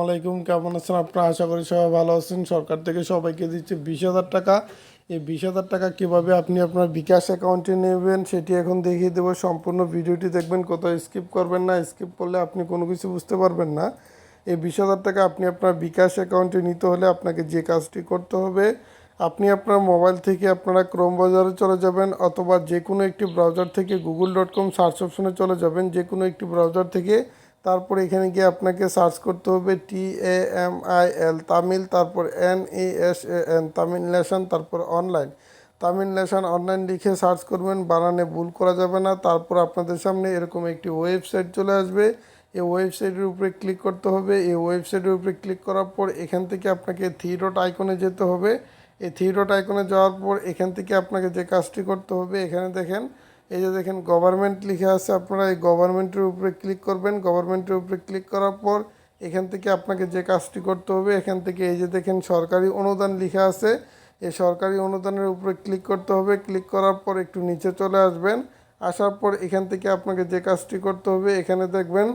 আলাইকুম, কেমন আছেন আপনারা? আশা করি সবাই ভালো আছেন। সরকার থেকে সবাইকে দিচ্ছে 20,000 টাকা। এই 20,000 টাকা কীভাবে আপনি আপনার বিকাশ অ্যাকাউন্টে নেবেন সেটি এখন দেখিয়ে দেবো। সম্পূর্ণ ভিডিওটি দেখবেন, কোথাও স্কিপ করবেন না। স্কিপ করলে আপনি কোনো কিছু বুঝতে পারবেন না। এই 20,000 টাকা আপনি আপনার বিকাশ অ্যাকাউন্টে নিতে হলে আপনাকে যে কাজটি করতে হবে, আপনি আপনার মোবাইল থেকে আপনারা ক্রোম ব্রাউজারে চলে যাবেন, অথবা যে কোনো একটি ব্রাউজার থেকে google.com সার্চ অপশনে চলে যাবেন, যে কোনো একটি ব্রাউজার থেকে। তারপর এখানে গিয়ে আপনাকে সার্চ করতে হবে TAMIL তামিল, তারপর NASAN তামিল নেশন, তারপর অনলাইন তামিল নেশন অনলাইন লিখে সার্চ করবেন। বানানে ভুল করা যাবে না। তারপর আপনাদের সামনে এরকম একটি ওয়েবসাইট চলে আসবে। এই ওয়েবসাইটের উপরে ক্লিক করতে হবে। এই ওয়েবসাইটের উপরে ক্লিক করার পর এখান থেকে আপনাকে থ্রি ডট আইকনে যেতে হবে। এই থ্রি ডট আইকনে যাওয়ার পর এখান থেকে আপনাকে যে কাজটি করতে হবে, এখানে দেখেন, এই যে দেখেন গভর্নমেন্ট লিখে আছে, আপনারা এই গভর্নমেন্টের উপরে ক্লিক করবেন। গভর্নমেন্টের উপরে ক্লিক করার পর এখান থেকে আপনাকে যে কাজটি করতে হবে, এখান থেকে এই যে দেখেন সরকারি অনুদান লিখা আছে, এই সরকারি অনুদানের উপরে ক্লিক করতে হবে। ক্লিক করার পর একটু নিচে চলে আসবেন। আসার পর এখান থেকে আপনাকে যে কাজটি করতে হবে, এখানে দেখবেন,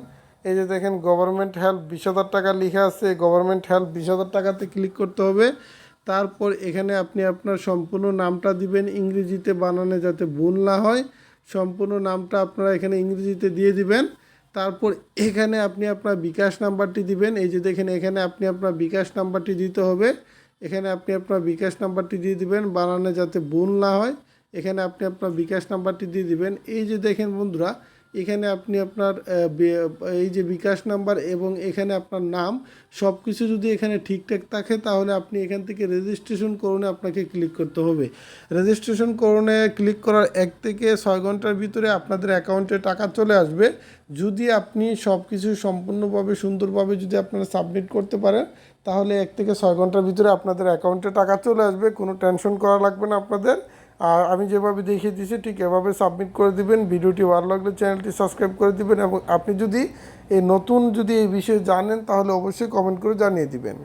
এই যে দেখেন গভর্নমেন্ট হেল্প 20,000 টাকা লিখা আছে। গভর্নমেন্ট হেল্প 20,000 টাকাতে ক্লিক করতে হবে। তারপর এখানে আপনি আপনার সম্পূর্ণ নামটা দিবেন, ইংরেজিতে বানানে যাতে ভুল না হয়। সম্পূর্ণ নামটা আপনারা এখানে ইংরেজিতে দিয়ে দিবেন। তারপর এখানে আপনি আপনার বিকাশ নাম্বারটি দিবেন। এই যে দেখেন, এখানে আপনি আপনার বিকাশ নাম্বারটি দিতে হবে। এখানে আপনি আপনার বিকাশ নাম্বারটি দিয়ে দিবেন, বানানে যাতে ভুল না হয়। এখানে আপনি আপনার বিকাশ নাম্বারটি দিয়ে দিবেন। এই যে দেখেন বন্ধুরা, এখানে আপনি আপনার এই যে বিকাশ নাম্বার এবং এখানে আপনার নাম সব কিছু যদি এখানে ঠিকঠাক থাকে, তাহলে আপনি এখান থেকে রেজিস্ট্রেশন করণে আপনাকে ক্লিক করতে হবে। রেজিস্ট্রেশন করণে ক্লিক করার 1 থেকে 6 ঘন্টার ভিতরে আপনাদের অ্যাকাউন্টে টাকা চলে আসবে। যদি আপনি সব কিছু সম্পূর্ণভাবে সুন্দরভাবে যদি আপনারা সাবমিট করতে পারেন, তাহলে 1 থেকে 6 ঘন্টার ভিতরে আপনাদের অ্যাকাউন্টে টাকা চলে আসবে। কোনো টেনশন করা লাগবে না আপনাদের। আর আমি যেভাবে দেখিয়ে দিয়েছি ঠিক এভাবে সাবমিট করে দিবেন। ভিডিওটি ভালো লাগলে চ্যানেলটি সাবস্ক্রাইব করে দিবেন, এবং আপনি যদি এই নতুন যদি এই বিষয়ে জানেন তাহলে অবশ্যই কমেন্ট করে জানিয়ে দিবেন।